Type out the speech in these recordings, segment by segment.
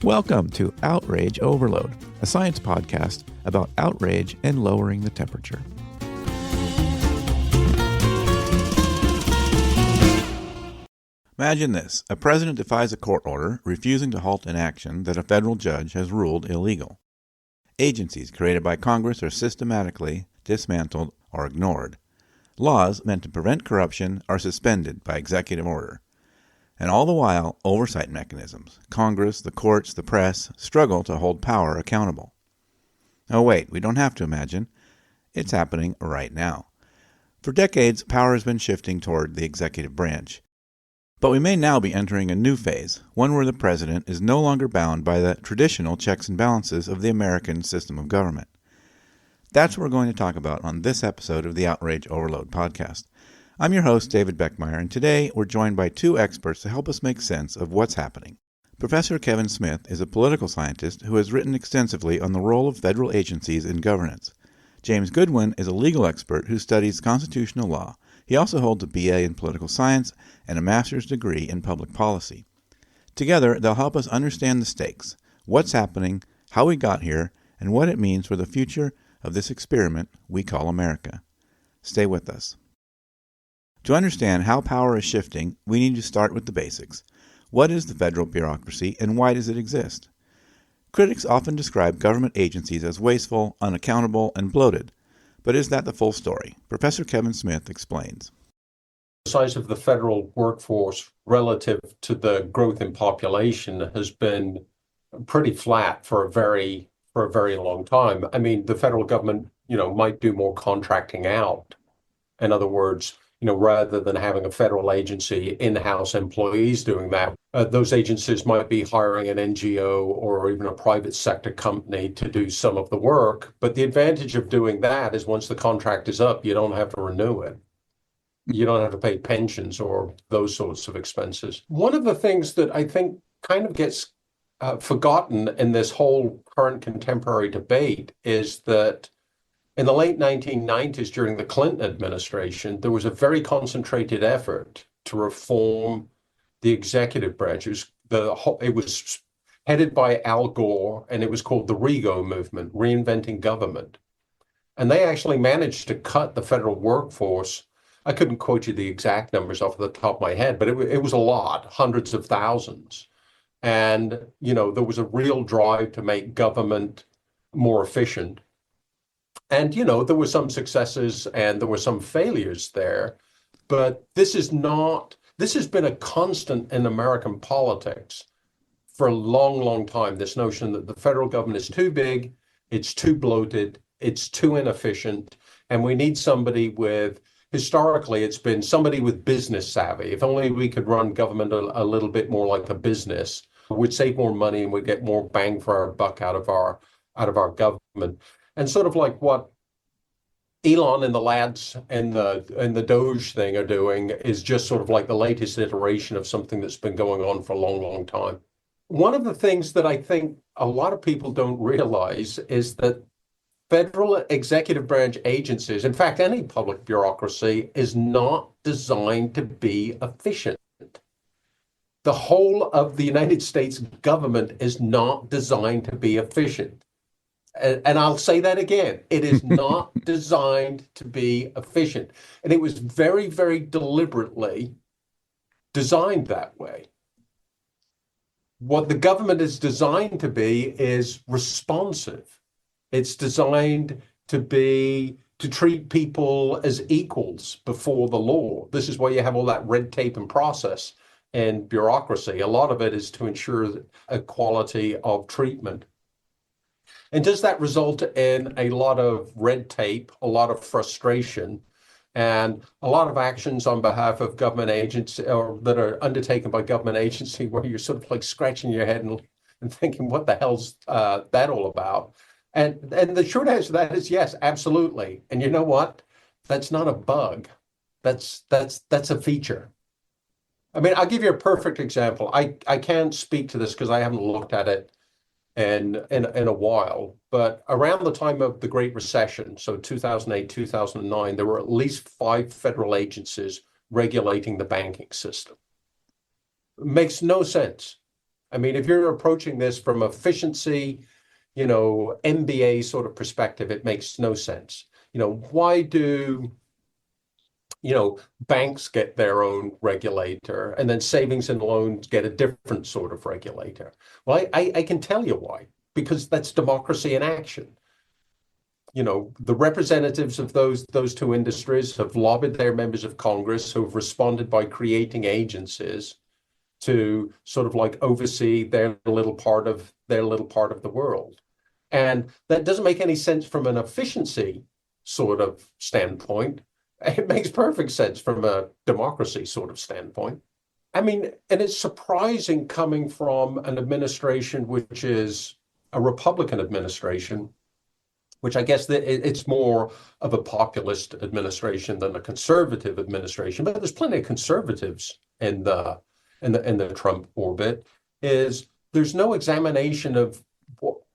Welcome to Outrage Overload, a science podcast about outrage and lowering the temperature. Imagine this. A president defies a court order, refusing to halt an action that a federal judge has ruled illegal. Agencies created by Congress are systematically dismantled or ignored. Laws meant to prevent corruption are suspended by executive order. And all the while, oversight mechanisms, Congress, the courts, the press, struggle to hold power accountable. Oh wait, we don't have to imagine. It's happening right now. For decades, power has been shifting toward the executive branch. But we may now be entering a new phase, one where the president is no longer bound by the traditional checks and balances of the American system of government. That's what we're going to talk about on this episode of the Outrage Overload podcast. I'm your host, David Beckmeyer, and today we're joined by two experts to help us make sense of what's happening. Professor Kevin Smith is a political scientist who has written extensively on the role of federal agencies in governance. James Goodwin is a legal expert who studies constitutional law. He also holds a BA in political science and a master's degree in public policy. Together, they'll help us understand the stakes, what's happening, how we got here, and what it means for the future of this experiment we call America. Stay with us. To understand how power is shifting, we need to start with the basics. What is the federal bureaucracy and why does it exist? Critics often describe government agencies as wasteful, unaccountable, and bloated. But is that the full story? Professor Kevin Smith explains. The size of the federal workforce relative to the growth in population has been pretty flat for a very long time. I mean, the federal government, might do more contracting out. In other words, rather than having a federal agency, in-house employees doing that, those agencies might be hiring an NGO or even a private sector company to do some of the work. But the advantage of doing that is once the contract is up, you don't have to renew it. You don't have to pay pensions or those sorts of expenses. One of the things that I think kind of gets forgotten in this whole current contemporary debate is that in the late 1990s, during the Clinton administration, there was a very concentrated effort to reform the executive branch. It was headed by Al Gore, and it was called the REGO movement, Reinventing Government. And they actually managed to cut the federal workforce. I couldn't quote you the exact numbers off the top of my head, but it was a lot, hundreds of thousands. And, there was a real drive to make government more efficient. And, there were some successes and there were some failures there. But this has been a constant in American politics for a long, long time. This notion that the federal government is too big, it's too bloated, it's too inefficient. And we need historically, it's been somebody with business savvy. If only we could run government a little bit more like a business, we'd save more money and we'd get more bang for our buck out of our government. And sort of like what Elon and the lads and the Doge thing are doing is just sort of like the latest iteration of something that's been going on for a long, long time. One of the things that I think a lot of people don't realize is that federal executive branch agencies, in fact, any public bureaucracy, is not designed to be efficient. The whole of the United States government is not designed to be efficient. And I'll say that again. It is not designed to be efficient. And it was very, very deliberately designed that way. What the government is designed to be is responsive. It's designed to treat people as equals before the law. This is why you have all that red tape and process and bureaucracy. A lot of it is to ensure equality of treatment. And does that result in a lot of red tape, a lot of frustration, and a lot of actions on behalf of government agencies or that are undertaken by government agency where you're sort of like scratching your head and thinking, what the hell's that all about? And the short answer to that is yes, absolutely. And you know what? That's not a bug. That's a feature. I mean, I'll give you a perfect example. I can't speak to this because I haven't looked at it in a while, but around the time of the Great Recession, so 2008, 2009, there were at least 5 federal agencies regulating the banking system. It makes no sense. I mean, if you're approaching this from efficiency, MBA sort of perspective, it makes no sense. Why do banks get their own regulator and then savings and loans get a different sort of regulator? Well, I can tell you why, because that's democracy in action. The representatives of those two industries have lobbied their members of Congress who have responded by creating agencies to sort of like oversee their little part of the world. And that doesn't make any sense from an efficiency sort of standpoint. It makes perfect sense from a democracy sort of standpoint. I mean, and it's surprising coming from an administration which is a Republican administration, which I guess it's more of a populist administration than a conservative administration. But there's plenty of conservatives in the Trump orbit. Is there's no examination of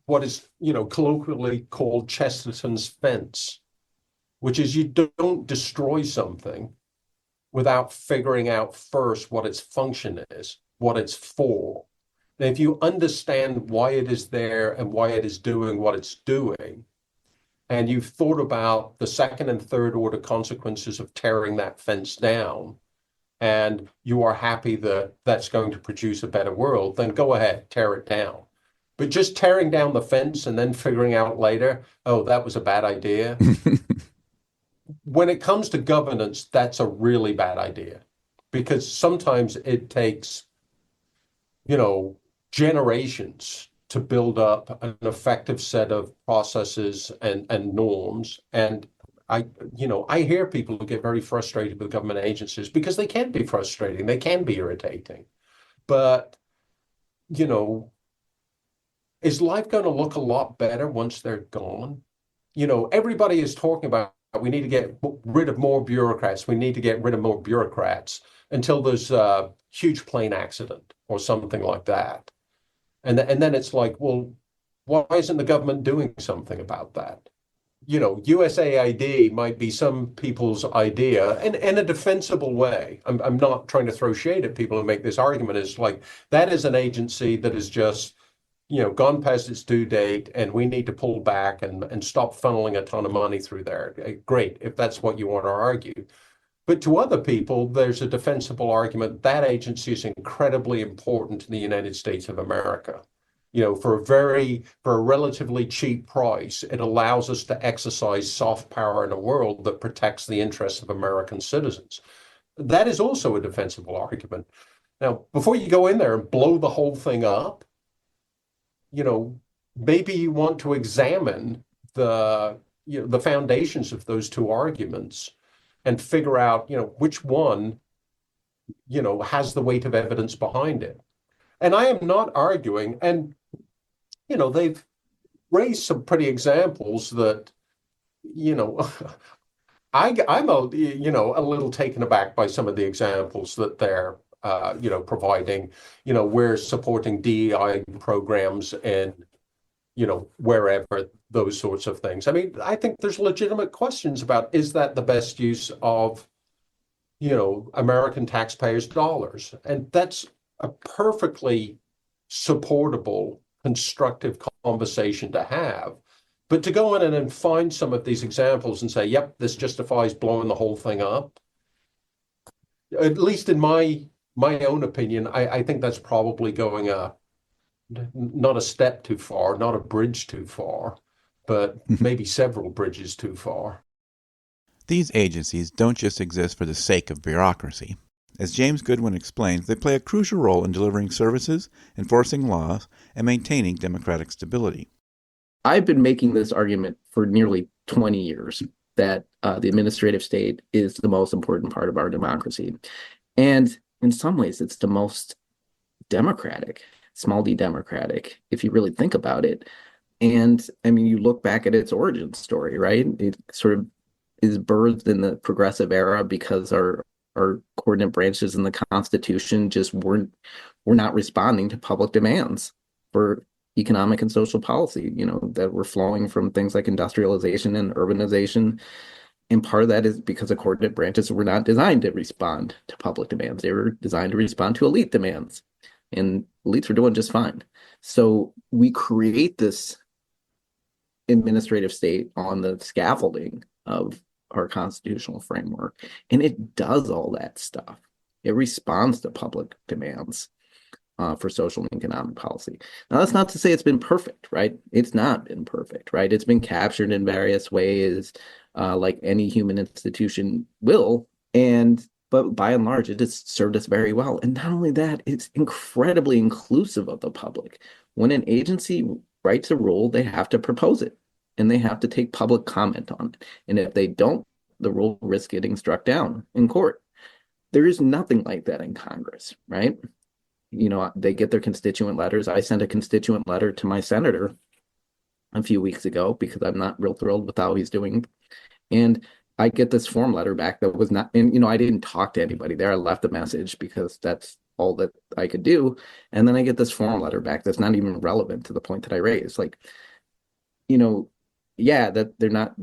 what is colloquially called Chesterton's fence, which is you don't destroy something without figuring out first what its function is, what it's for. And if you understand why it is there and why it is doing what it's doing, and you've thought about the second and third order consequences of tearing that fence down, and you are happy that that's going to produce a better world, then go ahead, tear it down. But just tearing down the fence and then figuring out later, oh, that was a bad idea. When it comes to governance, that's a really bad idea, because sometimes it takes, generations to build up an effective set of processes and norms. And I hear people who get very frustrated with government agencies because they can be frustrating, they can be irritating. But, is life going to look a lot better once they're gone? Everybody is talking about we need to get rid of more bureaucrats. We need to get rid of more bureaucrats until there's a huge plane accident or something like that. And then it's like, well, why isn't the government doing something about that? USAID might be some people's idea in a defensible way. I'm not trying to throw shade at people who make this argument. It's like that is an agency that is just gone past its due date, and we need to pull back and stop funneling a ton of money through there. Great, if that's what you want to argue. But to other people, there's a defensible argument that agency is incredibly important to the United States of America. For a relatively cheap price, it allows us to exercise soft power in a world that protects the interests of American citizens. That is also a defensible argument. Now, before you go in there and blow the whole thing up, maybe you want to examine the foundations of those two arguments and figure out, which one, has the weight of evidence behind it. And I am not arguing, and, they've raised some pretty examples that, I'm a little taken aback by some of the examples that they're providing. We're supporting DEI programs and, wherever, those sorts of things. I mean, I think there's legitimate questions about, is that the best use of, American taxpayers' dollars? And that's a perfectly supportable, constructive conversation to have. But to go in and find some of these examples and say, yep, this justifies blowing the whole thing up, at least in my own opinion, I think that's probably going not a step too far, not a bridge too far, but maybe several bridges too far. These agencies don't just exist for the sake of bureaucracy. As James Goodwin explains, they play a crucial role in delivering services, enforcing laws, and maintaining democratic stability. I've been making this argument for nearly 20 years that the administrative state is the most important part of our democracy. And in some ways, it's the most democratic, small d democratic, if you really think about it. And I mean, you look back at its origin story, right? It sort of is birthed in the progressive era because our coordinate branches in the Constitution just were not responding to public demands for economic and social policy, that were flowing from things like industrialization and urbanization. And part of that is because the coordinate branches were not designed to respond to public demands. They were designed to respond to elite demands. and elites are doing just fine. So we create this administrative state on the scaffolding of our constitutional framework, and it does all that stuff. It responds to public demands for social and economic policy. Now, that's not to say it's been perfect, right? It's not been perfect, right? It's been captured in various ways, like any human institution will, but by and large, it has served us very well. And not only that, it's incredibly inclusive of the public. When an agency writes a rule, they have to propose it and they have to take public comment on it. And if they don't, the rule risks getting struck down in court. There is nothing like that in Congress, right? They get their constituent letters. I sent a constituent letter to my senator a few weeks ago because I'm not real thrilled with how he's doing. And I get this form letter back that was not, and I didn't talk to anybody there. I left a message because that's all that I could do. And then I get this form letter back that's not even relevant to the point that I raised. Like, yeah, that they're not,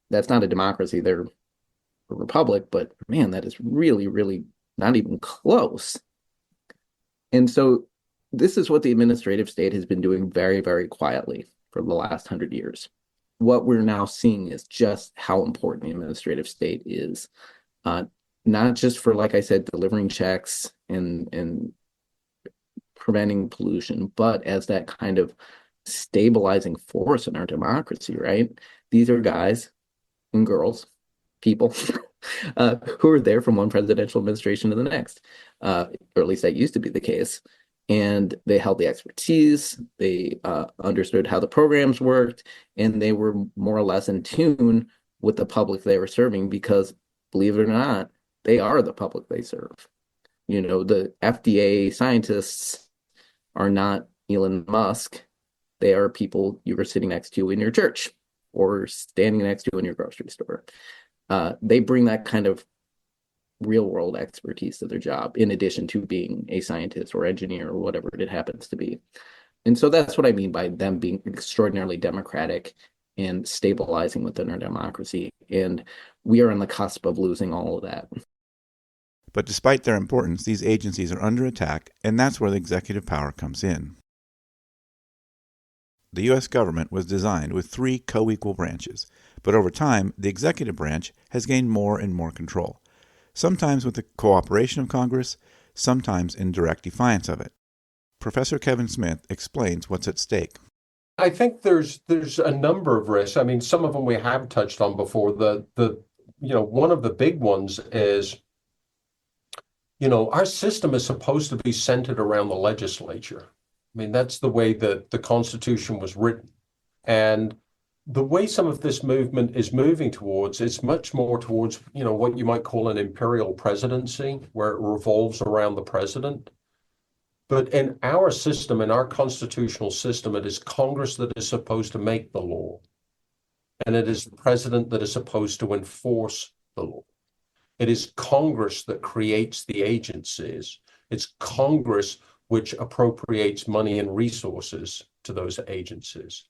that's not a democracy. They're a republic, but man, that is really, really not even close. And so this is what the administrative state has been doing very, very quietly for the last 100 years. What we're now seeing is just how important the administrative state is, not just for, like I said, delivering checks and preventing pollution, but as that kind of stabilizing force in our democracy, right? These are guys and girls, people who are there from one presidential administration to the next, or at least that used to be the case. And they held the expertise, they understood how the programs worked, and they were more or less in tune with the public they were serving because, believe it or not, they are the public they serve. The FDA scientists are not Elon Musk. They are people you were sitting next to in your church or standing next to in your grocery store. They bring that kind of real world expertise to their job, in addition to being a scientist or engineer or whatever it happens to be. And so that's what I mean by them being extraordinarily democratic and stabilizing within our democracy. And we are on the cusp of losing all of that. But despite their importance, these agencies are under attack, and that's where the executive power comes in. The U.S. government was designed with 3 co-equal branches, but over time, the executive branch has gained more and more control, sometimes with the cooperation of Congress, sometimes in direct defiance of it. Professor Kevin Smith explains what's at stake. I think there's a number of risks. I mean, some of them we have touched on before. One of the big ones is, our system is supposed to be centered around the legislature. I mean, that's the way that the Constitution was written. And the way some of this movement is moving towards, it's much more towards, what you might call an imperial presidency, where it revolves around the president. But in our system, in our constitutional system, it is Congress that is supposed to make the law. And it is the president that is supposed to enforce the law. It is Congress that creates the agencies. It's Congress which appropriates money and resources to those agencies.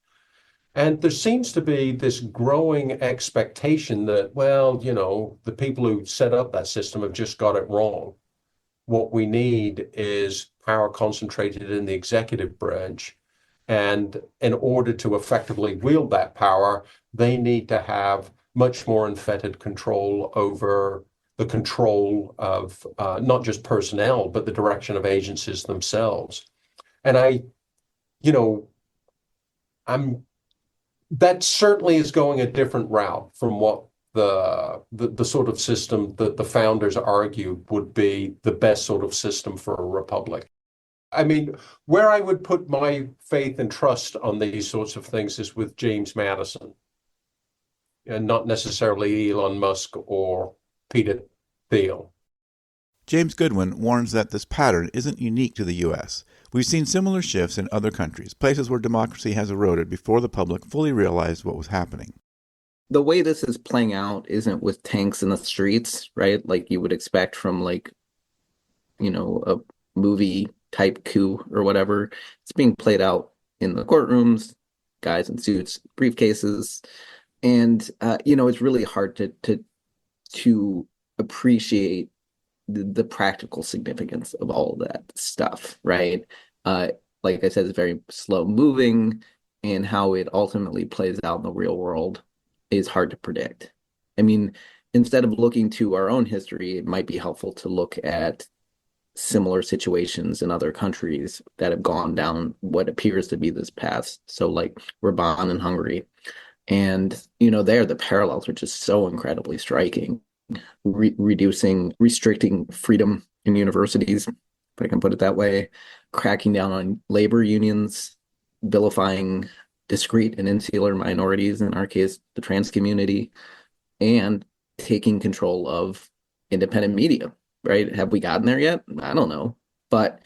And there seems to be this growing expectation that, the people who set up that system have just got it wrong. What we need is power concentrated in the executive branch. And in order to effectively wield that power, they need to have much more unfettered control over the control of not just personnel, but the direction of agencies themselves. And that certainly is going a different route from what the sort of system that the founders argued would be the best sort of system for a republic. I mean, where I would put my faith and trust on these sorts of things is with James Madison, and not necessarily Elon Musk or Peter Thiel. James Goodwin warns that this pattern isn't unique to the U.S. We've seen similar shifts in other countries, places where democracy has eroded before the public fully realized what was happening. The way this is playing out isn't with tanks in the streets, right? Like you would expect from a movie type coup or whatever. It's being played out in the courtrooms, guys in suits, briefcases. And, it's really hard to appreciate the practical significance of all of that stuff, right? Uh, like I said, it's very slow moving, and how it ultimately plays out in the real world is hard to predict. I mean, instead of looking to our own history, it might be helpful to look at similar situations in other countries that have gone down what appears to be this path. So, like Raban in Hungary. And, there the parallels are just so incredibly striking. Restricting freedom in universities, if I can put it that way, cracking down on labor unions, vilifying discrete and insular minorities, in our case, the trans community, and taking control of independent media, right? Have we gotten there yet? I don't know. But,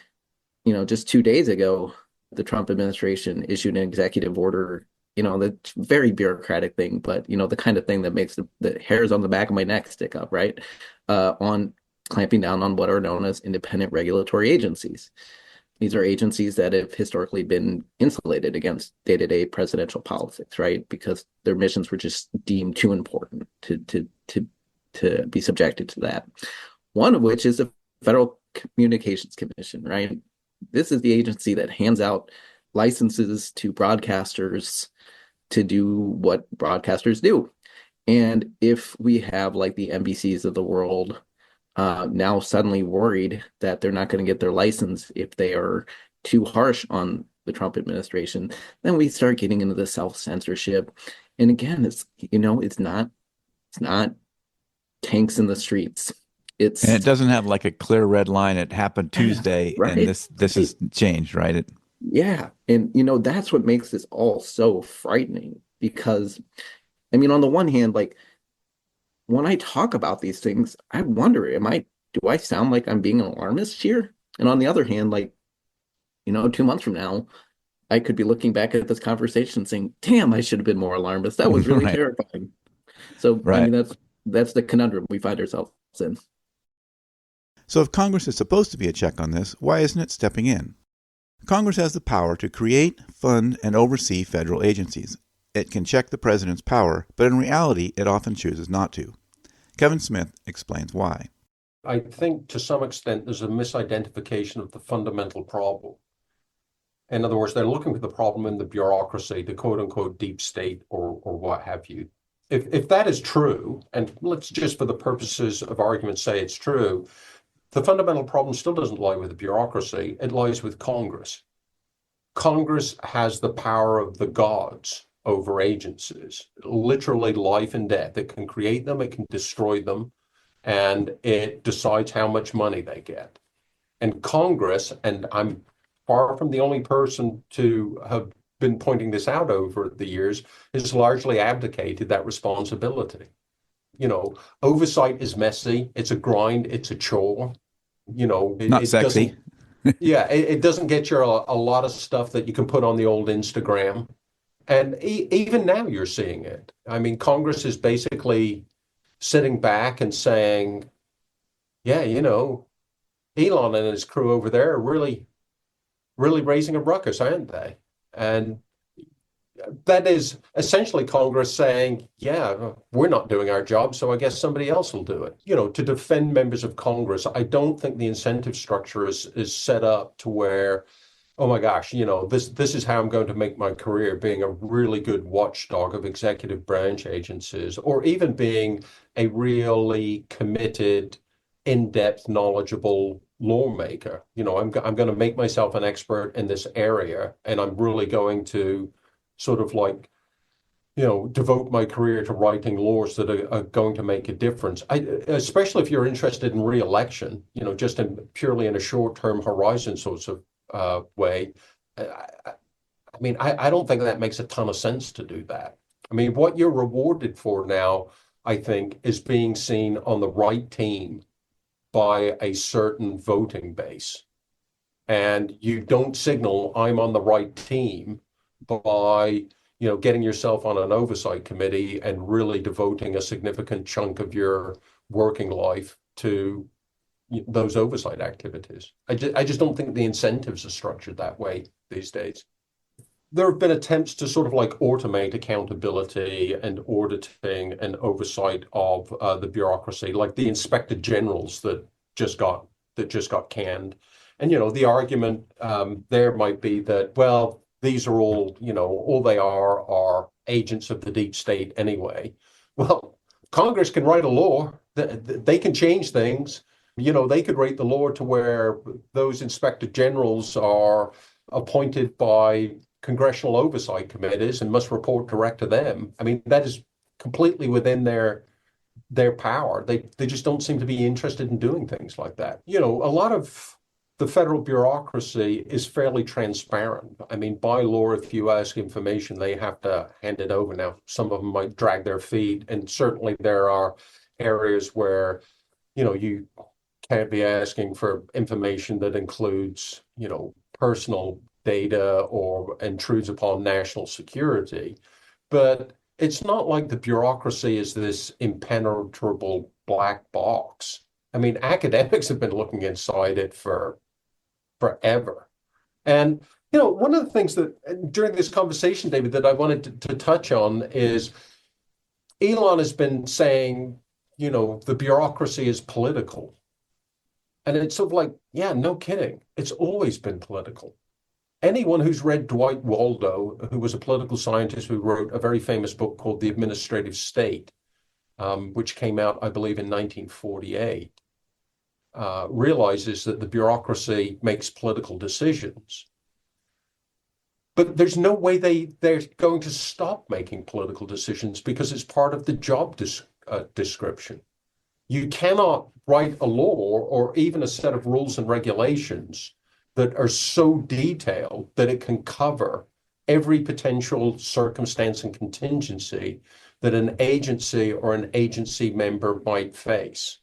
just 2 days ago, the Trump administration issued an executive order, the very bureaucratic thing, but, the kind of thing that makes the hairs on the back of my neck stick up, right? On clamping down on what are known as independent regulatory agencies. These are agencies that have historically been insulated against day-to-day presidential politics, right? Because their missions were just deemed too important to be subjected to that. One of which is the Federal Communications Commission, right? This is the agency that hands out licenses to broadcasters to do what broadcasters do. And if we have like the NBCs of the world now suddenly worried that they're not going to get their license if they are too harsh on the Trump administration, then we start getting into the self-censorship. And again, it's not tanks in the streets. And it doesn't have like a clear red line. It happened Tuesday, right. And this has changed, right? Yeah. And, that's what makes this all so frightening because, I mean, on the one hand, like when I talk about these things, I wonder, do I sound like I'm being an alarmist here? And on the other hand, like, 2 months from now, I could be looking back at this conversation saying, damn, I should have been more alarmist. That was really right. terrifying. So, right. I mean, that's the conundrum we find ourselves in. So if Congress is supposed to be a check on this, why isn't it stepping in? Congress has the power to create, fund, and oversee federal agencies. It can check the president's power, but in reality, it often chooses not to. Kevin Smith explains why. I think to some extent there's a misidentification of the fundamental problem. In other words, they're looking for the problem in the bureaucracy, the quote-unquote deep state or what have you. If that is true, and let's just for the purposes of argument say it's true, the fundamental problem still doesn't lie with the bureaucracy. It lies with Congress. Congress has the power of the gods over agencies, literally life and death. It can create them, it can destroy them, and it decides how much money they get. And Congress, and I'm far from the only person to have been pointing this out over the years, has largely abdicated that responsibility. Oversight is messy, it's a grind, it's a chore. Not sexy. It doesn't get you a lot of stuff that you can put on the old Instagram. And even now you're seeing it. I mean, Congress is basically sitting back and saying, yeah, Elon and his crew over there are really, really raising a ruckus, aren't they? And that is essentially Congress saying, yeah, we're not doing our job, so I guess somebody else will do it. To defend members of Congress, I don't think the incentive structure is set up to where, oh my gosh, this is how I'm going to make my career, being a really good watchdog of executive branch agencies, or even being a really committed, in-depth, knowledgeable lawmaker. I'm going to make myself an expert in this area, and I'm really going to sort of like, devote my career to writing laws that are going to make a difference. Especially if you're interested in re-election, just purely in a short-term horizon sorts of way. I don't think that makes a ton of sense to do that. I mean, what you're rewarded for now, I think, is being seen on the right team by a certain voting base. And you don't signal I'm on the right team by getting yourself on an oversight committee and really devoting a significant chunk of your working life to those oversight activities. I just don't think the incentives are structured that way these days. There have been attempts to sort of like automate accountability and auditing and oversight of the bureaucracy, like the inspector generals that just got canned. And the argument there might be that, well, these are all they are agents of the deep state anyway. Well, Congress can write a law. They can change things. They could write the law to where those inspector generals are appointed by congressional oversight committees and must report direct to them. I mean, that is completely within their power. They just don't seem to be interested in doing things like that. A lot of the federal bureaucracy is fairly transparent. I mean, by law, if you ask information, they have to hand it over. Now, some of them might drag their feet, and certainly there are areas where, you can't be asking for information that includes, personal data or intrudes upon national security. But it's not like the bureaucracy is this impenetrable black box. I mean, academics have been looking inside it for forever. And, one of the things that during this conversation, David, that I wanted to touch on is Elon has been saying, the bureaucracy is political. And it's sort of like, yeah, no kidding. It's always been political. Anyone who's read Dwight Waldo, who was a political scientist who wrote a very famous book called The Administrative State, which came out, I believe, in 1948, realizes that the bureaucracy makes political decisions. But there's no way they're going to stop making political decisions because it's part of the job description. You cannot write a law or even a set of rules and regulations that are so detailed that it can cover every potential circumstance and contingency that an agency or an agency member might face.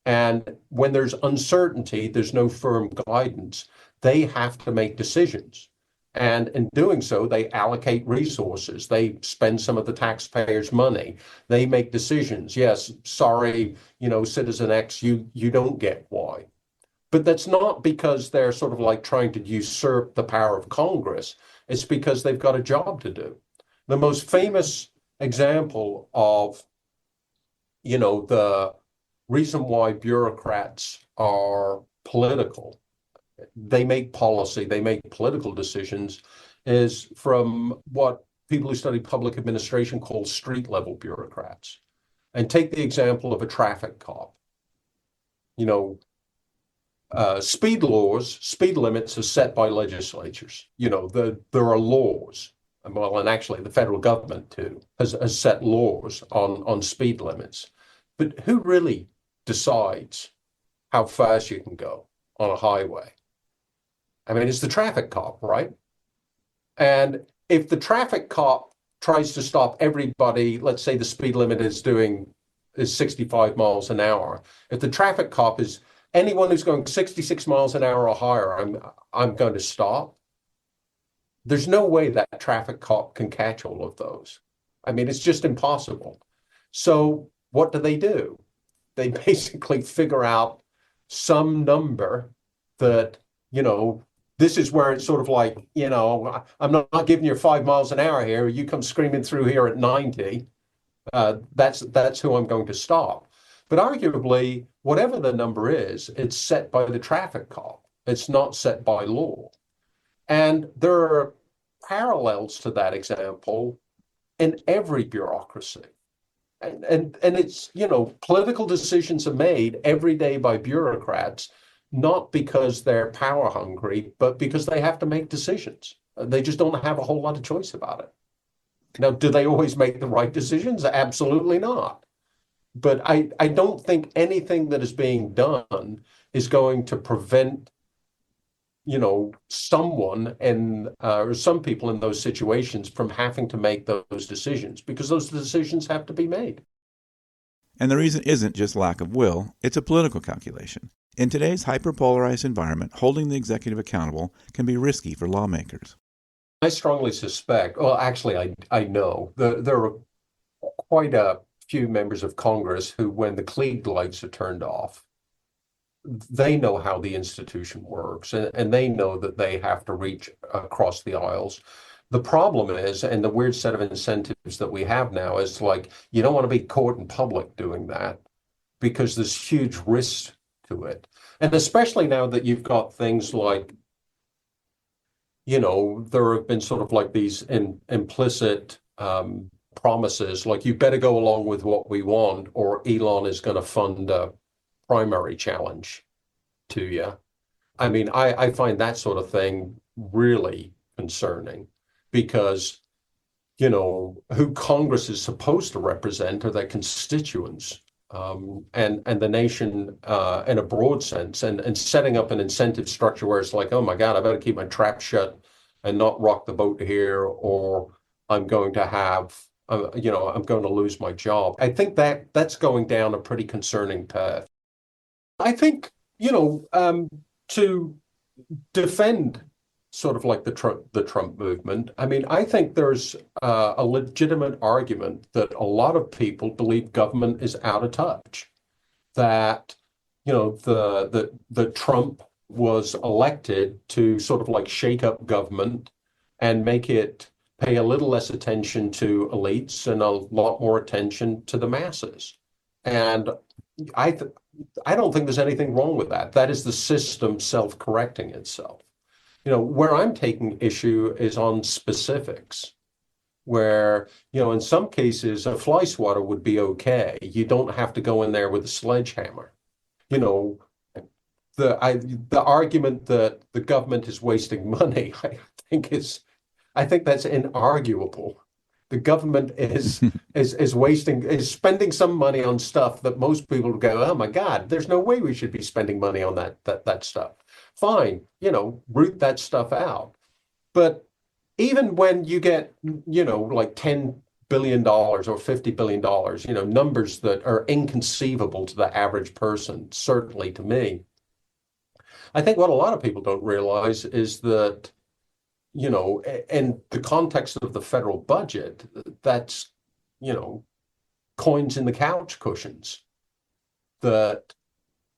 And when there's uncertainty, there's no firm guidance. They have to make decisions. And in doing so, they allocate resources. They spend some of the taxpayers' money. They make decisions. Yes, sorry, citizen X, you don't get Y. But that's not because they're sort of like trying to usurp the power of Congress. It's because they've got a job to do. The most famous example of, the reason why bureaucrats are political, they make policy, they make political decisions, is from what people who study public administration call street level bureaucrats. And take the example of a traffic cop. Speed laws, speed limits are set by legislatures. There are laws. Well, and actually the federal government too has set laws on speed limits. But who really decides how fast you can go on a highway? I mean, it's the traffic cop, right? And if the traffic cop tries to stop everybody, let's say the speed limit is 65 miles an hour. If the traffic cop is anyone who's going 66 miles an hour or higher, I'm going to stop. There's no way that traffic cop can catch all of those. I mean, it's just impossible. So what do? They basically figure out some number that, this is where it's sort of like, I'm not giving you 5 miles an hour here. You come screaming through here at 90. That's who I'm going to stop. But arguably, whatever the number is, it's set by the traffic cop. It's not set by law. And there are parallels to that example in every bureaucracy. And it's, political decisions are made every day by bureaucrats, not because they're power hungry, but because they have to make decisions. They just don't have a whole lot of choice about it. Now, do they always make the right decisions? Absolutely not. But I don't think anything that is being done is going to prevent, someone or some people in those situations from having to make those decisions, because those decisions have to be made. And the reason isn't just lack of will, it's a political calculation. In today's hyperpolarized environment, holding the executive accountable can be risky for lawmakers. I strongly suspect, well, actually, I know, there are quite a few members of Congress who, when the Klieg lights are turned off, they know how the institution works, and they know that they have to reach across the aisles. The problem is, and the weird set of incentives that we have now is like, you don't want to be caught in public doing that because there's huge risks to it. And especially now that you've got things like, there have been sort of like these implicit promises, like you better go along with what we want, or Elon is going to fund a primary challenge to you. I mean, I find that sort of thing really concerning because, who Congress is supposed to represent are their constituents, and the nation in a broad sense, and setting up an incentive structure where it's like, oh my God, I better keep my trap shut and not rock the boat here, or I'm going to have, I'm going to lose my job. I think that's going down a pretty concerning path. I think, to defend sort of like the Trump movement, I mean, I think there's a legitimate argument that a lot of people believe government is out of touch. That, the Trump was elected to sort of like shake up government and make it pay a little less attention to elites and a lot more attention to the masses. And I don't think there's anything wrong with that. That is the system self-correcting itself. Where I'm taking issue is on specifics, where, in some cases, a fly swatter would be okay. You don't have to go in there with a sledgehammer. The argument that the government is wasting money, I think that's inarguable. The government is spending some money on stuff that most people go, oh my God, there's no way we should be spending money on that stuff. Fine, root that stuff out. But even when you get, like $10 billion or $50 billion, numbers that are inconceivable to the average person, certainly to me, I think what a lot of people don't realize is that, in the context of the federal budget, that's, coins in the couch cushions. That,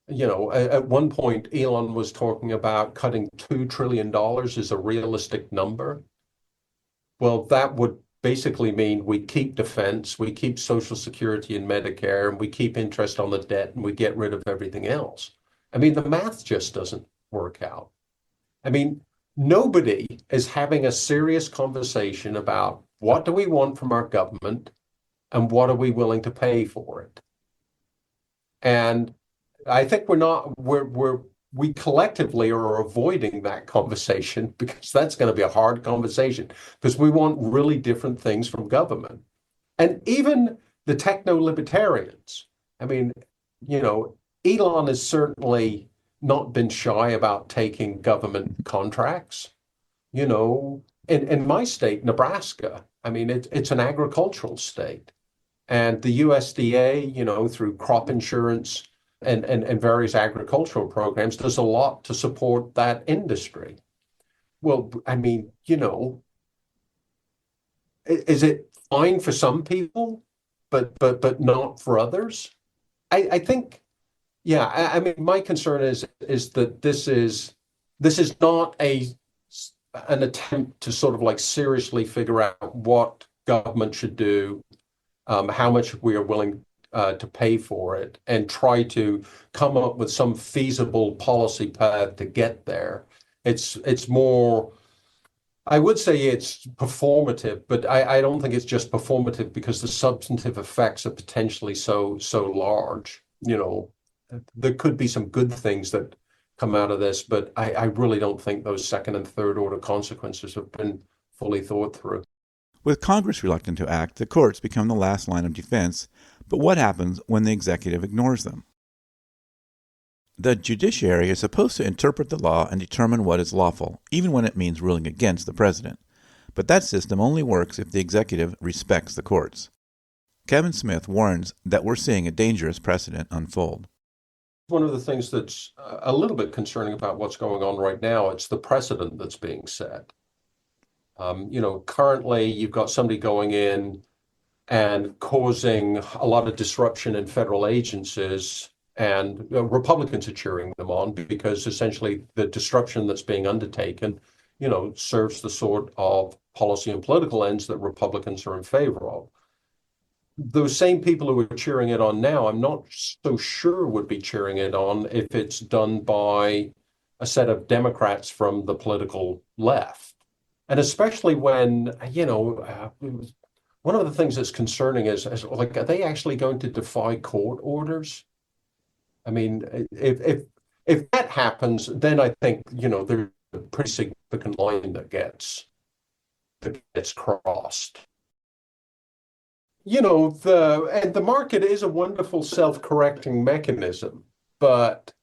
at one point, Elon was talking about cutting $2 trillion is a realistic number. Well, that would basically mean we keep defense, we keep Social Security and Medicare, and we keep interest on the debt, and we get rid of everything else. I mean, the math just doesn't work out. I mean, nobody is having a serious conversation about what do we want from our government and what are we willing to pay for it. And I think we collectively are avoiding that conversation because that's going to be a hard conversation because we want really different things from government. And even the techno-libertarians, I mean, Elon has certainly not been shy about taking government contracts. In my state, Nebraska, I mean, it's an agricultural state. And the USDA, through crop insurance and various agricultural programs, does a lot to support that industry. Well, I mean, is it fine for some people, but not for others? I think, yeah. I mean, my concern is that this is not an attempt to sort of like seriously figure out what government should do, how much we are willing to pay for it, and try to come up with some feasible policy path to get there. It's more, I would say it's performative, but I don't think it's just performative because the substantive effects are potentially so large. There could be some good things that come out of this, but I really don't think those second and third order consequences have been fully thought through. With Congress reluctant to act, the courts become the last line of defense, but what happens when the executive ignores them? The judiciary is supposed to interpret the law and determine what is lawful, even when it means ruling against the president. But that system only works if the executive respects the courts. Kevin Smith warns that we're seeing a dangerous precedent unfold. One of the things that's a little bit concerning about what's going on right now, it's the precedent that's being set. Currently you've got somebody going in and causing a lot of disruption in federal agencies, and Republicans are cheering them on because essentially the disruption that's being undertaken, serves the sort of policy and political ends that Republicans are in favor of. those same people who are cheering it on now, I'm not so sure would be cheering it on if it's done by a set of Democrats from the political left. And especially when, one of the things that's concerning is like, are they actually going to defy court orders? I mean, if that happens, then I think, there's a pretty significant line that gets crossed. The market is a wonderful self-correcting mechanism, but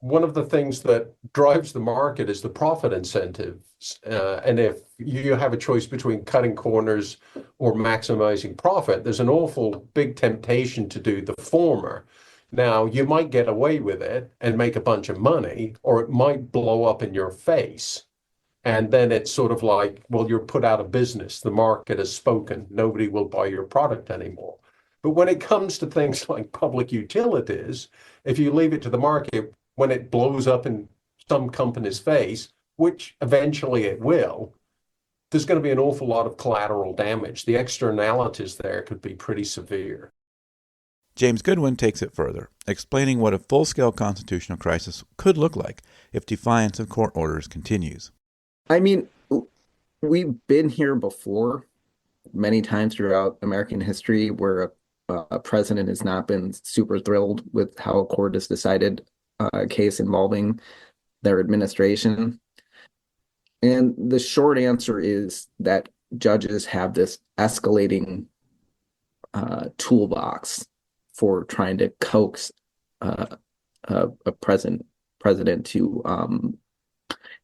one of the things that drives the market is the profit incentives. And if you have a choice between cutting corners or maximizing profit, there's an awful big temptation to do the former. Now, you might get away with it and make a bunch of money, or it might blow up in your face. And then it's sort of like, well, you're put out of business. The market has spoken. Nobody will buy your product anymore. But when it comes to things like public utilities, if you leave it to the market, when it blows up in some company's face, which eventually it will, there's going to be an awful lot of collateral damage. The externalities there could be pretty severe. James Goodwin takes it further, explaining what a full-scale constitutional crisis could look like if defiance of court orders continues. I mean, we've been here before many times throughout American history where a president has not been super thrilled with how a court has decided a case involving their administration. And the short answer is that judges have this escalating toolbox for trying to coax a president to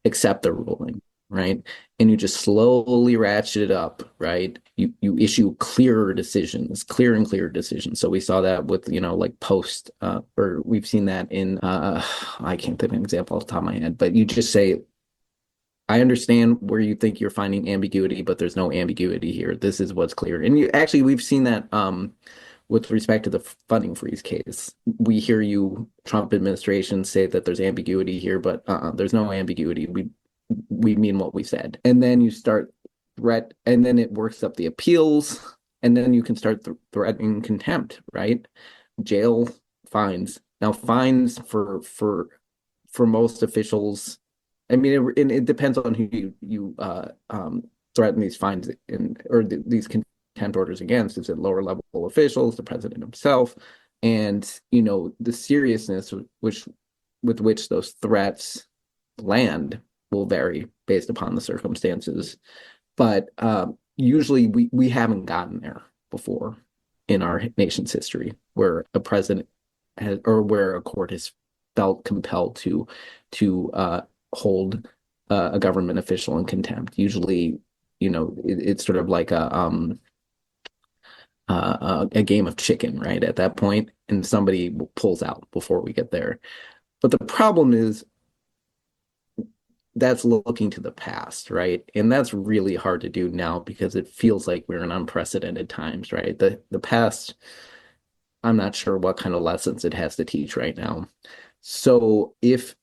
accept the ruling, right? And you just slowly ratchet it up, right? You issue clear and clearer decisions. So we saw that with, like post, or we've seen that in, I can't think of an example off the top of my head, but you just say, I understand where you think you're finding ambiguity, but there's no ambiguity here. This is what's clear. And we've seen that with respect to the funding freeze case. We hear you, Trump administration, say that there's ambiguity here, but there's no ambiguity. We mean what we said. And then you start and then it works up the appeals, and then you can start threatening contempt, right? Jail, fines. Now, fines for most officials, I mean, it depends on who you threaten these fines these contempt orders against. Is it lower level officials, the president himself? And, the seriousness with which those threats land will vary based upon the circumstances. But usually we haven't gotten there before in our nation's history where a president or where a court has felt compelled to hold a government official in contempt. Usually, it's sort of like a game of chicken, right? At that point, and somebody pulls out before we get there. But the problem is that's looking to the past, right? And that's really hard to do now because it feels like we're in unprecedented times, right? The past, I'm not sure what kind of lessons it has to teach right now. So if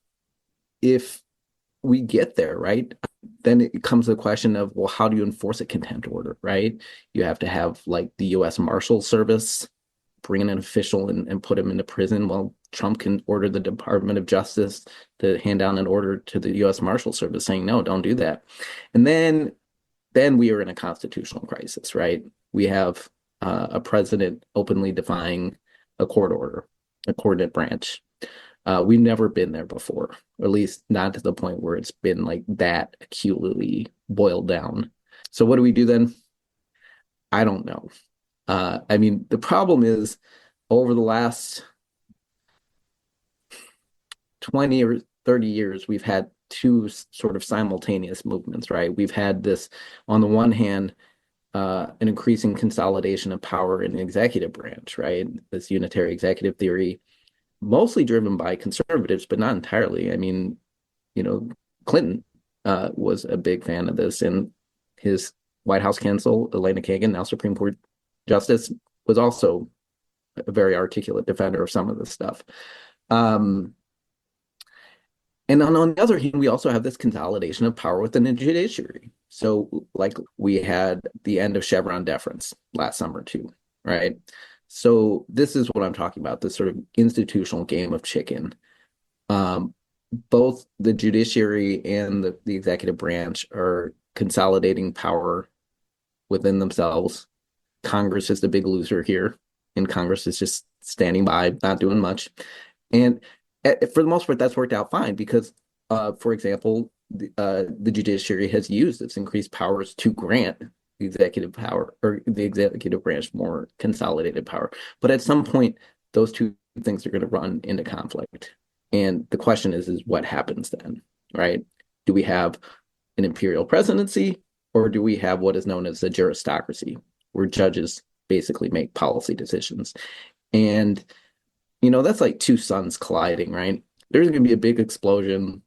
we get there, right, then it comes to the question of, well, how do you enforce a contempt order, right? You have to have like the U.S. Marshal Service bring in an official and put him into prison. Well, Trump can order the Department of Justice to hand down an order to the U.S. Marshal Service saying, no, don't do that. And then we are in a constitutional crisis, right? We have a president openly defying a court order, a coordinate branch. We've never been there before, or at least not to the point where it's been like that acutely boiled down. So what do we do then? I don't know. I mean, the problem is over the last 20 or 30 years, we've had two sort of simultaneous movements, right? We've had this, on the one hand, an increasing consolidation of power in the executive branch, right? This unitary executive theory, mostly driven by conservatives, but not entirely. I mean, Clinton was a big fan of this, and his White House counsel, Elena Kagan, now Supreme Court Justice, was also a very articulate defender of some of this stuff. And on the other hand, we also have this consolidation of power within the judiciary. So, like we had the end of Chevron deference last summer too, right? So this is what I'm talking about, this sort of institutional game of chicken. Um, Both the judiciary and the executive branch are consolidating power within themselves. Congress is the big loser here, and Congress is just standing by, not doing much. And for the most part, that's worked out fine because, for example, the judiciary has used its increased powers to grant the executive power or the executive branch more consolidated power. But at some point, those two things are going to run into conflict. And the question is what happens then, right? Do we have an imperial presidency or do we have what is known as a juristocracy, where judges basically make policy decisions? And, that's like two suns colliding, right? There's going to be a big explosion.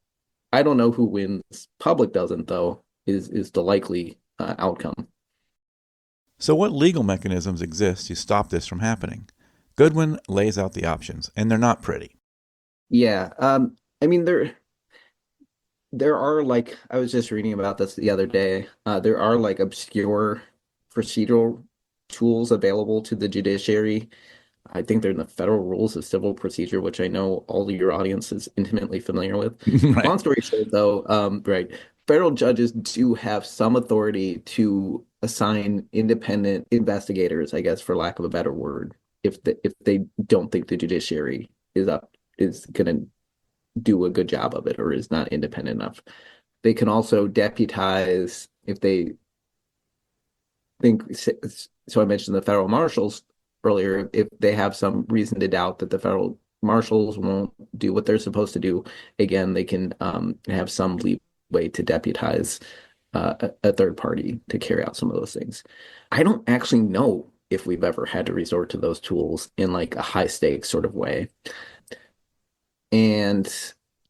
I don't know who wins. Public doesn't, though, is the likely outcome. So what legal mechanisms exist to stop this from happening? Goodwin lays out the options, and they're not pretty. Yeah. I mean, there are, like, I was just reading about this the other day. There are like obscure procedural tools available to the judiciary. I think they're in the Federal Rules of Civil Procedure, which I know all of your audience is intimately familiar with. Right. Long story short, though, right, federal judges do have some authority to assign independent investigators, I guess, for lack of a better word, if they don't think the judiciary is going to do a good job of it or is not independent enough. They can also deputize if they think. So I mentioned the federal marshals earlier. If they have some reason to doubt that the federal marshals won't do what they're supposed to do, again, they can have some leeway to deputize a third party to carry out some of those things. I don't actually know if we've ever had to resort to those tools in like a high stakes sort of way. And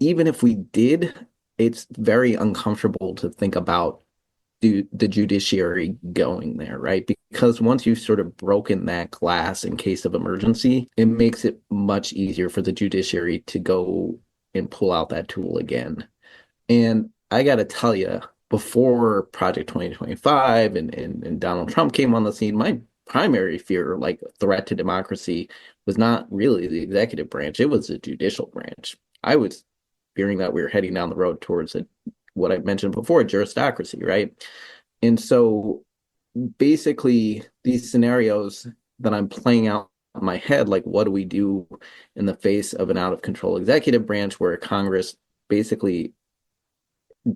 even if we did, it's very uncomfortable to think about the judiciary going there, right? Because once you've sort of broken that glass in case of emergency, it makes it much easier for the judiciary to go and pull out that tool again. And I got to tell you, before Project 2025 and Donald Trump came on the scene, my primary fear, like threat to democracy, was not really the executive branch. It was the judicial branch. I was fearing that we were heading down the road towards what I mentioned before, juristocracy, right? And so basically these scenarios that I'm playing out in my head, like what do we do in the face of an out of control executive branch where Congress basically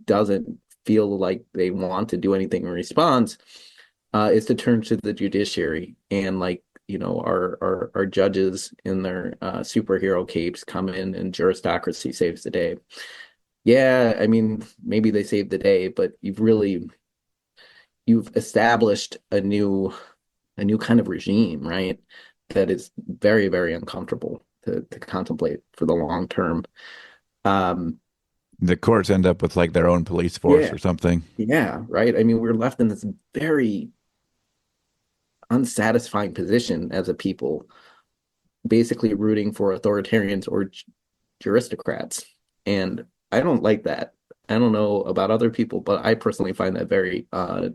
doesn't feel like they want to do anything in response, is to turn to the judiciary. And like, our judges in their superhero capes come in and juristocracy saves the day. Yeah, I mean, maybe they saved the day, but you've established a new kind of regime, right? That is very, very uncomfortable to contemplate for the long term. The courts end up with like their own police force or something. Yeah, right. I mean, we're left in this very unsatisfying position as a people, basically rooting for authoritarians or juristocrats. And I don't like that. I don't know about other people, but I personally find that very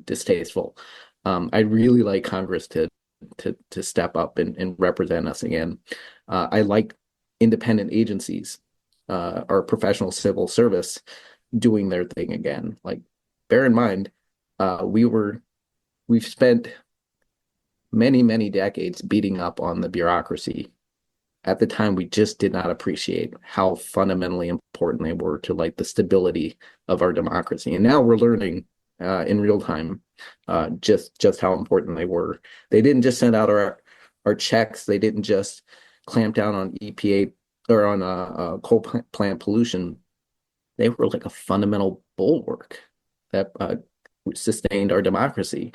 distasteful. I'd really like Congress to step up and represent us again. I like independent agencies, our professional civil service doing their thing again. Like, bear in mind, we've spent many, many decades beating up on the bureaucracy. At the time, we just did not appreciate how fundamentally important they were to like the stability of our democracy. And now we're learning in real time just how important they were. They didn't just send out our checks. They didn't just clamp down on EPA or on coal plant pollution. They were like a fundamental bulwark that sustained our democracy.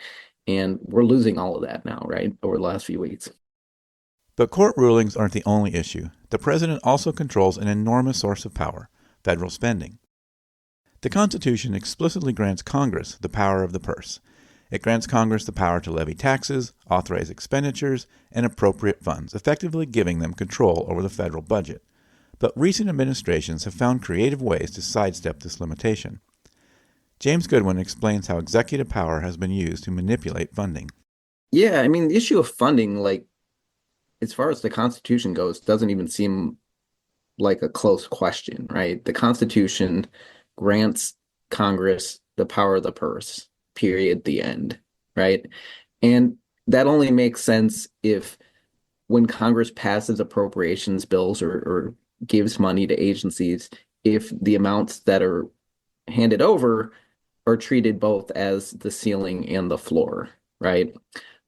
And we're losing all of that now, right, over the last few weeks. But court rulings aren't the only issue. The president also controls an enormous source of power, federal spending. The Constitution explicitly grants Congress the power of the purse. It grants Congress the power to levy taxes, authorize expenditures, and appropriate funds, effectively giving them control over the federal budget. But recent administrations have found creative ways to sidestep this limitation. James Goodwin explains how executive power has been used to manipulate funding. Yeah, I mean, the issue of funding, like, as far as the Constitution goes, doesn't even seem like a close question, right? The Constitution grants Congress the power of the purse, period, the end, right? And that only makes sense if when Congress passes appropriations bills or gives money to agencies, if the amounts that are handed over are treated both as the ceiling and the floor, right?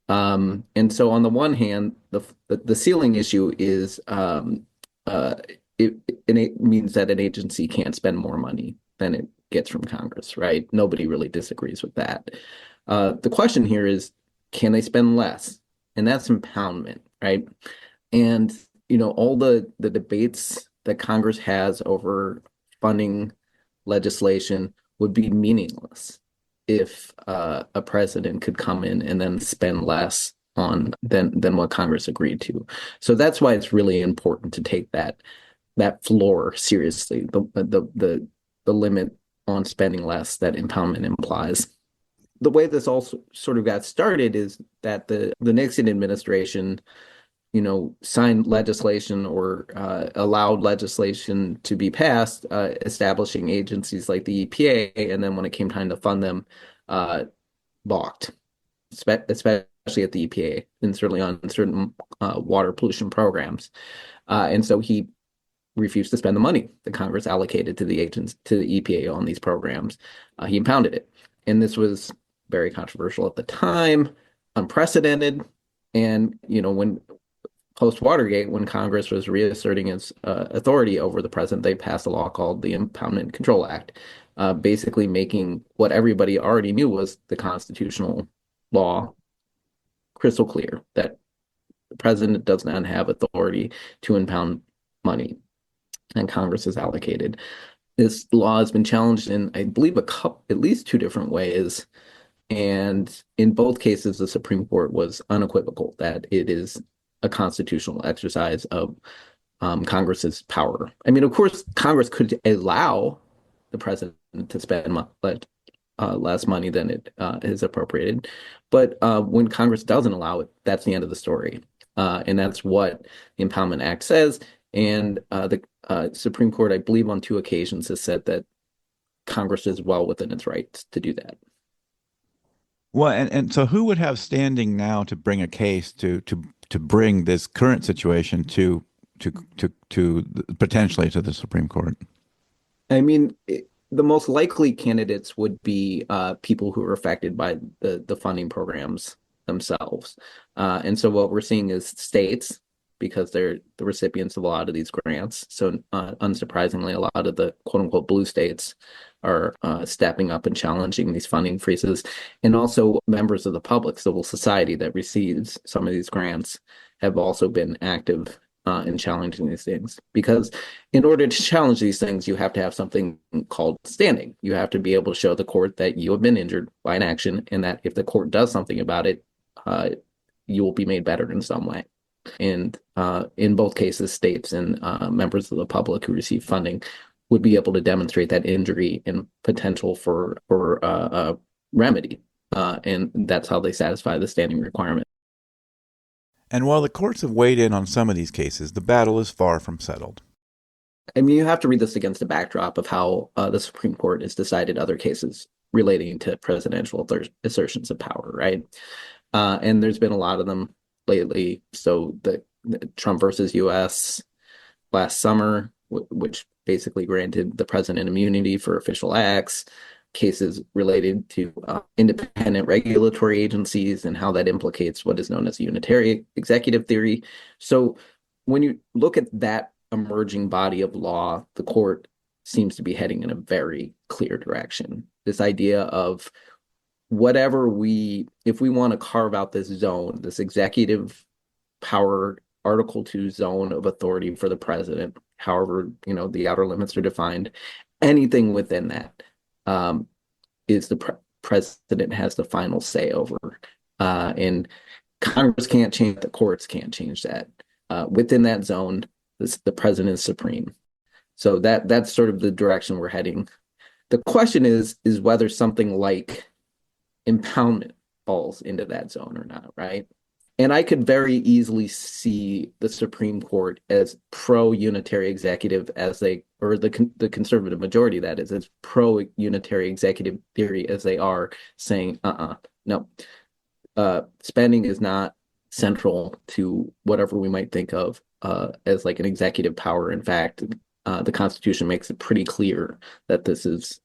And so on the one hand, the ceiling issue is uh, it means that an agency can't spend more money than it gets from Congress, right? Nobody really disagrees with that. The question here is, can they spend less? And that's impoundment, right? And all the debates that Congress has over funding legislation would be meaningless if a president could come in and then spend less on than what Congress agreed to. So that's why it's really important to take that floor seriously, the limit on spending less that impoundment implies. The way this also sort of got started is that the Nixon administration, signed legislation or allowed legislation to be passed, establishing agencies like the EPA, and then when it came time to fund them, balked, especially at the EPA, and certainly on certain water pollution programs. And so he refused to spend the money that Congress allocated to the EPA on these programs. He impounded it, and this was very controversial at the time, unprecedented. And when post Watergate, when Congress was reasserting its authority over the president, they passed a law called the Impoundment Control Act, basically making what everybody already knew was the constitutional law crystal clear, that the president does not have authority to impound money, and Congress is allocated. This law has been challenged in, I believe, at least two different ways. And in both cases, the Supreme Court was unequivocal that it is a constitutional exercise of Congress's power. I mean, of course, Congress could allow the president to spend less money than it is appropriated. But when Congress doesn't allow it, that's the end of the story. And that's what the Impoundment Act says. And the Supreme Court, I believe, on two occasions has said that Congress is well within its rights to do that. Well, and so who would have standing now to bring a case to bring this current situation to potentially to the Supreme Court? I mean, the most likely candidates would be people who are affected by the funding programs themselves. And so what we're seeing is states, because they're the recipients of a lot of these grants. So unsurprisingly, a lot of the quote unquote blue states are stepping up and challenging these funding freezes. And also members of the public, civil society that receives some of these grants have also been active in challenging these things. Because in order to challenge these things, you have to have something called standing. You have to be able to show the court that you have been injured by an action, and that if the court does something about it, you will be made better in some way. And in both cases, states and members of the public who receive funding would be able to demonstrate that injury and potential for remedy. And that's how they satisfy the standing requirement. And while the courts have weighed in on some of these cases, the battle is far from settled. I mean, you have to read this against the backdrop of how the Supreme Court has decided other cases relating to presidential assertions of power, right? And there's been a lot of them lately. So the Trump versus U.S. last summer, which basically granted the president immunity for official acts, cases related to independent regulatory agencies and how that implicates what is known as unitary executive theory. So when you look at that emerging body of law, the court seems to be heading in a very clear direction. This idea of if we want to carve out this zone, this executive power Article 2 zone of authority for the president, however, the outer limits are defined, anything within that is the president has the final say over. And Congress can't change, the courts can't change that. Within that zone, the president is supreme. So that's sort of the direction we're heading. The question is whether something like impoundment falls into that zone or not, right? And I could very easily see the Supreme Court as pro-unitary executive as they, or the conservative majority that is, as pro-unitary executive theory as they are, saying, no, spending is not central to whatever we might think of as like an executive power. In fact, the Constitution makes it pretty clear that this is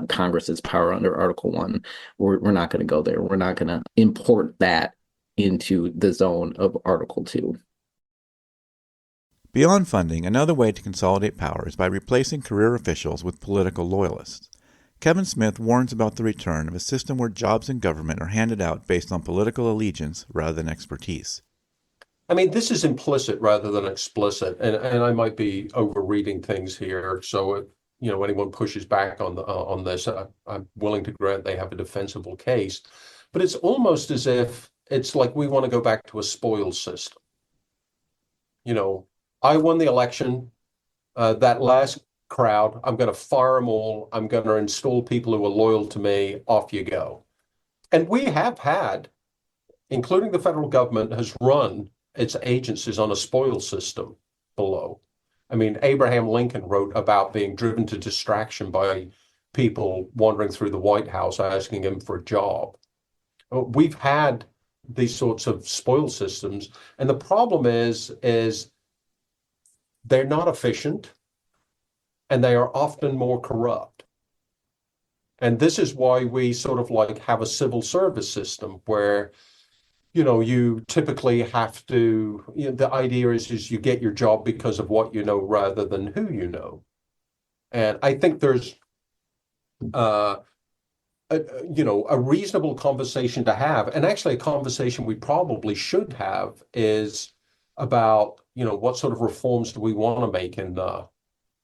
Congress's power under Article 1. We're not going to go there. We're not going to import that into the zone of Article 2. Beyond funding, another way to consolidate power is by replacing career officials with political loyalists. Kevin Smith warns about the return of a system where jobs in government are handed out based on political allegiance rather than expertise. I mean, this is implicit rather than explicit, and I might be overreading things here. So if anyone pushes back on this, I'm willing to grant they have a defensible case. But it's almost as if it's like we want to go back to a spoils system. I won the election. That last crowd, I'm going to fire them all. I'm going to install people who are loyal to me. Off you go. And we have had, including the federal government, has run its agencies on a spoils system below. I mean, Abraham Lincoln wrote about being driven to distraction by people wandering through the White House asking him for a job. We've had these sorts of spoil systems, and the problem is they're not efficient, and they are often more corrupt. And this is why we sort of like have a civil service system where you typically have to, the idea is you get your job because of what you know rather than who you know. And I think there's a reasonable conversation to have, and actually a conversation we probably should have, is about what sort of reforms do we want to make in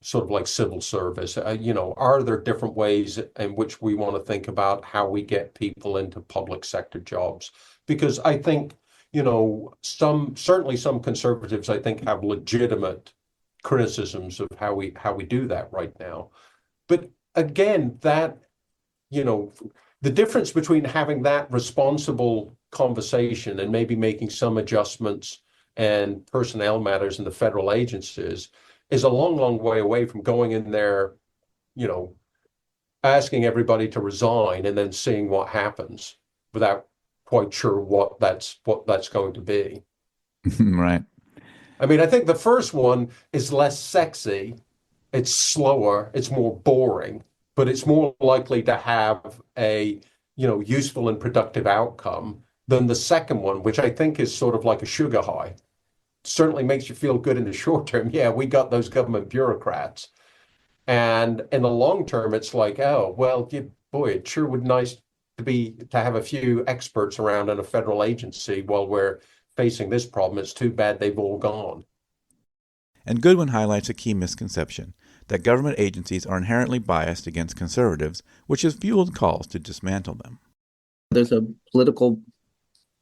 sort of like civil service. Are there different ways in which we want to think about how we get people into public sector jobs? Because I think certainly some conservatives, I think, have legitimate criticisms of how we do that right now. But again, that the difference between having that responsible conversation and maybe making some adjustments and personnel matters in the federal agencies is a long, long way away from going in there, asking everybody to resign and then seeing what happens without quite sure what that's going to be. Right. I mean, I think the first one is less sexy, it's slower, it's more boring, but it's more likely to have a useful and productive outcome than the second one, which I think is sort of like a sugar high. Certainly makes you feel good in the short term. Yeah, we got those government bureaucrats. And in the long term, it's like, oh, well, boy, it sure would be nice to have a few experts around in a federal agency while we're facing this problem. It's too bad they've all gone. And Goodwin highlights a key misconception, that government agencies are inherently biased against conservatives, which has fueled calls to dismantle them. There's a political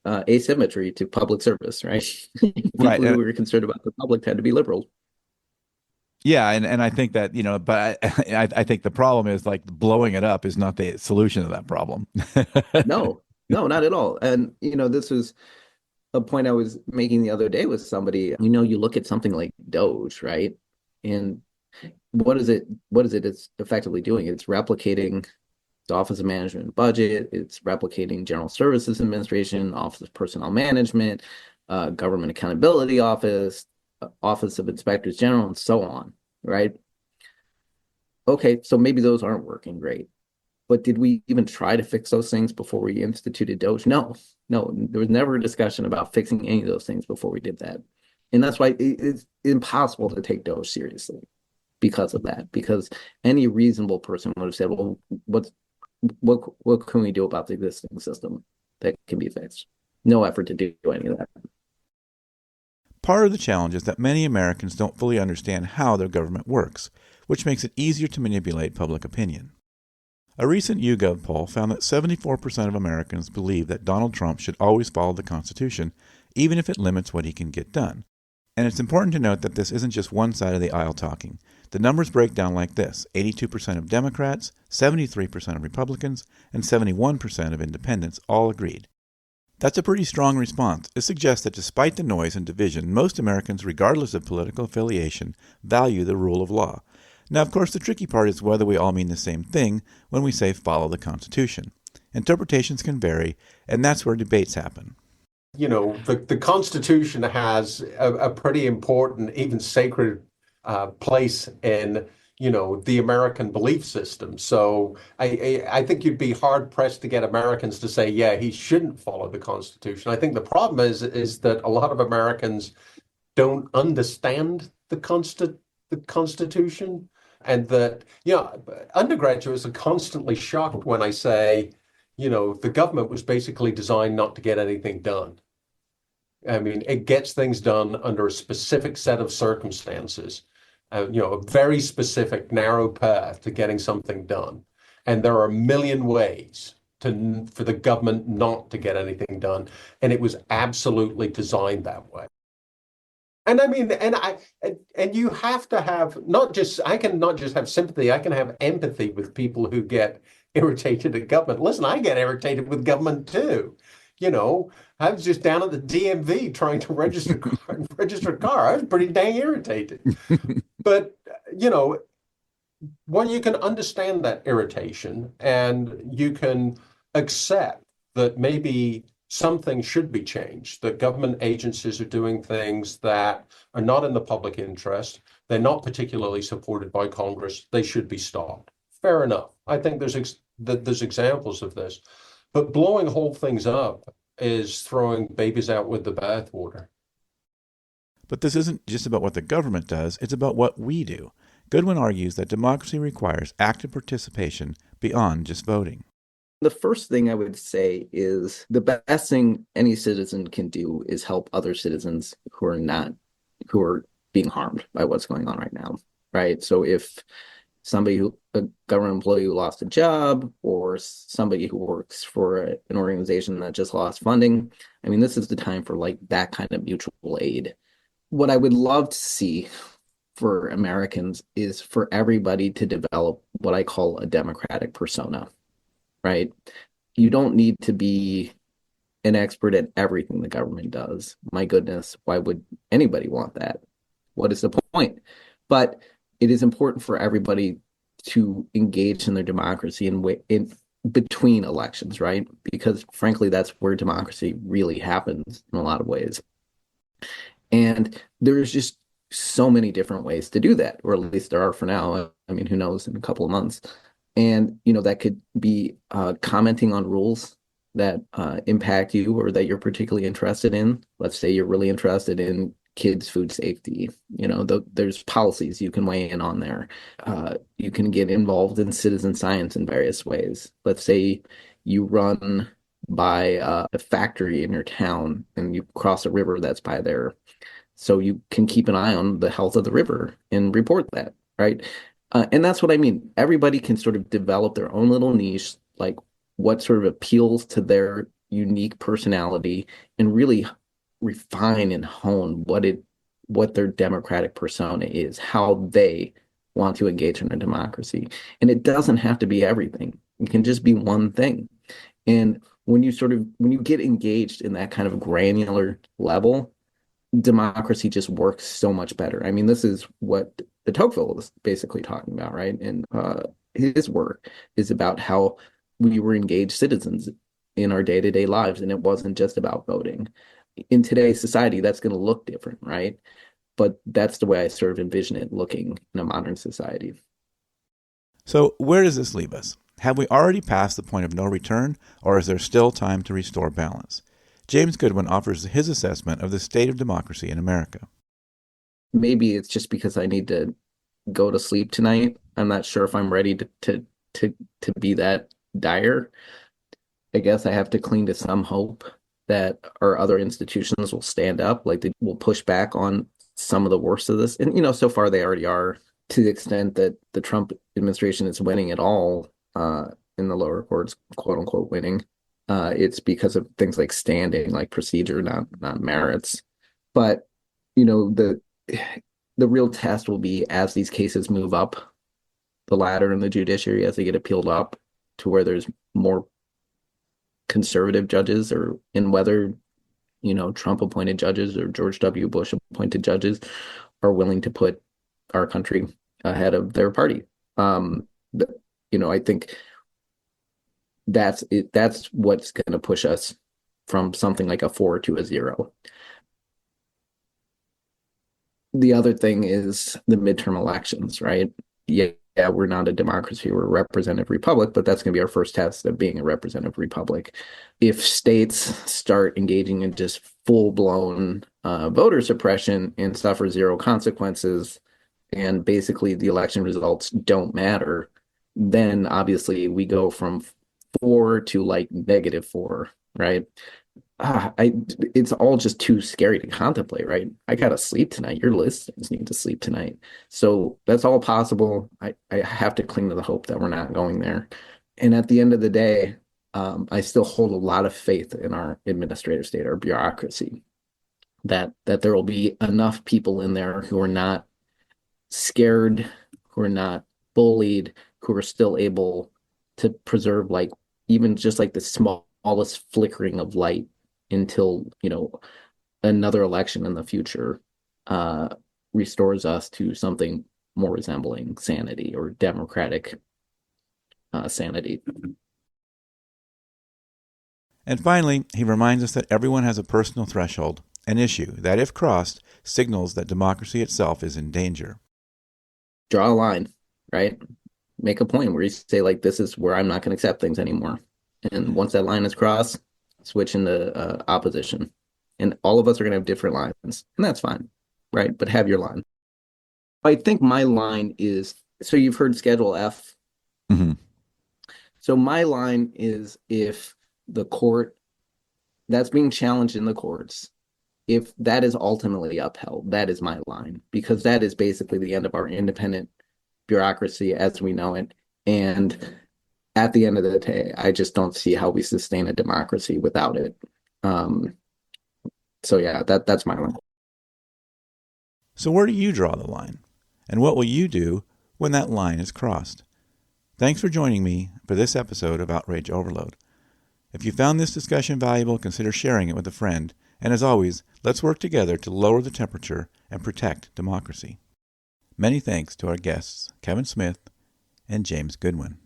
asymmetry to public service, right? People right. who were concerned about the public tend to be liberals. Yeah, and I think that, but I think the problem is like blowing it up is not the solution to that problem. No, not at all. And, this was a point I was making the other day with somebody. You look at something like Doge, right? And what is it it's effectively doing? It's replicating the Office of Management and Budget. It's replicating General Services Administration, Office of Personnel Management, Government Accountability Office, Office of Inspectors General, and so on, right? Okay, so maybe those aren't working great. But did we even try to fix those things before we instituted Doge? No, there was never a discussion about fixing any of those things before we did that. And that's why it's impossible to take Doge seriously because of that. Because any reasonable person would have said, well, what can we do about the existing system that can be fixed? No effort to do any of that. Part of the challenge is that many Americans don't fully understand how their government works, which makes it easier to manipulate public opinion. A recent YouGov poll found that 74% of Americans believe that Donald Trump should always follow the Constitution, even if it limits what he can get done. And it's important to note that this isn't just one side of the aisle talking. The numbers break down like this: 82% of Democrats, 73% of Republicans, and 71% of independents all agreed. That's a pretty strong response. It suggests that despite the noise and division, most Americans, regardless of political affiliation, value the rule of law. Now, of course, the tricky part is whether we all mean the same thing when we say follow the Constitution. Interpretations can vary, and that's where debates happen. You know, the Constitution has a pretty important, even sacred place in, you know, the American belief system. So I think you'd be hard pressed to get Americans to say, yeah, he shouldn't follow the Constitution. I think the problem is that a lot of Americans don't understand the Constitution, and that, you know, undergraduates are constantly shocked when I say, you know, the government was basically designed not to get anything done. I mean, it gets things done under a specific set of circumstances, you know, a very specific, narrow path to getting something done. And there are a million ways for the government not to get anything done. And it was absolutely designed that way. And I mean, and you have to have I can not just have sympathy, I can have empathy with people who get irritated at government. Listen, I get irritated with government too. You know, I was just down at the DMV trying to register a car. I was pretty dang irritated. But, you know, when you can understand that irritation and you can accept that maybe something should be changed, that government agencies are doing things that are not in the public interest, they're not particularly supported by Congress, they should be stopped. Fair enough. I think there's examples of this. But blowing whole things up is throwing babies out with the bathwater. But this isn't just about what the government does, it's about what we do. Goodwin argues that democracy requires active participation beyond just voting. The first thing I would say is the best thing any citizen can do is help other citizens who are being harmed by what's going on right now, right? So if a government employee who lost a job, or somebody who works for an organization that just lost funding, I mean, this is the time for like that kind of mutual aid. What I would love to see for Americans is for everybody to develop what I call a democratic persona, right? You don't need to be an expert at everything the government does. My goodness, why would anybody want that? What is the point? But it is important for everybody to engage in their democracy in between elections, right? Because frankly, that's where democracy really happens in a lot of ways. And there's just so many different ways to do that, or at least there are for now. I mean, who knows in a couple of months. And, you know, that could be commenting on rules that impact you or that you're particularly interested in. Let's say you're really interested in kids' food safety. You know, there's policies you can weigh in on there. You can get involved in citizen science in various ways. Let's say you run by a factory in your town and you cross a river that's by there. So you can keep an eye on the health of the river and report that, right? And that's what I mean. Everybody can sort of develop their own little niche, like what sort of appeals to their unique personality, and really refine and hone what their democratic persona is, how they want to engage in a democracy. And it doesn't have to be everything. It can just be one thing. And when you get engaged in that kind of granular level, democracy just works so much better. I mean, this is what de Tocqueville is basically talking about, right? And his work is about how we were engaged citizens in our day-to-day lives, and it wasn't just about voting. In today's society, that's going to look different, right? But that's the way I sort of envision it looking in a modern society. So where does this leave us? Have we already passed the point of no return, or is there still time to restore balance? James Goodwin offers his assessment of the state of democracy in America. Maybe it's just because I need to go to sleep tonight. I'm not sure if I'm ready to be that dire. I guess I have to cling to some hope that our other institutions will stand up, like they will push back on some of the worst of this. And, you know, so far they already are, to the extent that the Trump administration is winning at all in the lower courts, quote unquote, winning. It's because of things like standing, like procedure, not merits. But the real test will be as these cases move up the ladder in the judiciary, as they get appealed up to where there's more conservative judges, or in whether, Trump appointed judges or George W. Bush appointed judges are willing to put our country ahead of their party. I think that's it. That's what's going to push us from something like a 4 to a 0. The other thing is the midterm elections, right? Yeah, we're not a democracy, we're a representative republic, but that's going to be our first test of being a representative republic. If states start engaging in just full-blown voter suppression and suffer zero consequences, and basically the election results don't matter, then obviously we go from 4 to like -4, right? It's all just too scary to contemplate, right? I gotta sleep tonight. Your listeners need to sleep tonight. So that's all possible. I have to cling to the hope that we're not going there. And at the end of the day, I still hold a lot of faith in our administrative state, our bureaucracy, that there will be enough people in there who are not scared, who are not bullied, who are still able to preserve even just the smallest flickering of light until another election in the future restores us to something more resembling sanity, or democratic sanity. And finally, he reminds us that everyone has a personal threshold, an issue that, if crossed, signals that democracy itself is in danger. Draw a line, right? Make a point where you say, this is where I'm not going to accept things anymore. And once that line is crossed, switch into opposition. And all of us are going to have different lines, and that's fine, right? But have your line. I think my line is, so you've heard Schedule F. Mm-hmm. So my line is, if the court that's being challenged in the courts, if that is ultimately upheld, that is my line, because that is basically the end of our independent bureaucracy as we know it. And at the end of the day, I just don't see how we sustain a democracy without it. So yeah, that's my line. So where do you draw the line? And what will you do when that line is crossed? Thanks for joining me for this episode of Outrage Overload. If you found this discussion valuable, consider sharing it with a friend. And as always, let's work together to lower the temperature and protect democracy. Many thanks to our guests, Kevin Smith and James Goodwin.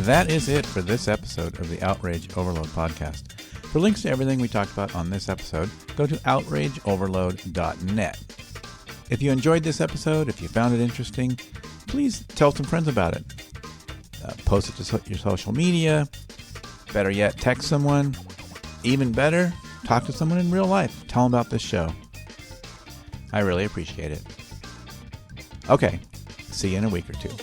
That is it for this episode of the Outrage Overload podcast. For links to everything we talked about on this episode, go to outrageoverload.net. If you enjoyed this episode, if you found it interesting, please tell some friends about it. Post it to your social media. Better yet, text someone. Even better, talk to someone in real life. Tell them about this show. I really appreciate it. Okay, see you in a week or two.